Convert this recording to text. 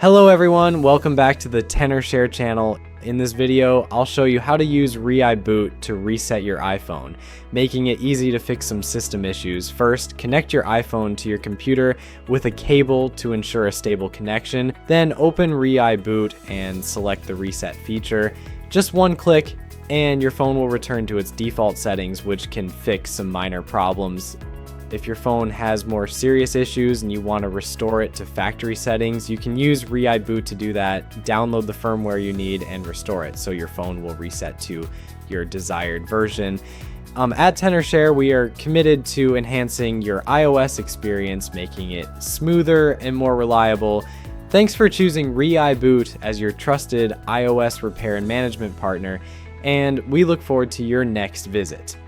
Hello everyone, welcome back to the Tenorshare channel. In this video, I'll show you how to use ReiBoot to reset your iPhone, making it easy to fix some system issues. First, connect your iPhone to your computer with a cable to ensure a stable connection. Then open ReiBoot and select the reset feature. Just one click and your phone will return to its default settings, which can fix some minor problems. If your phone has more serious issues and you want to restore it to factory settings, you can use ReiBoot to do that. Download the firmware you need and restore it so your phone will reset to your desired version. At Tenorshare, we are committed to enhancing your iOS experience, making it smoother and more reliable. Thanks for choosing ReiBoot as your trusted iOS repair and management partner, and we look forward to your next visit.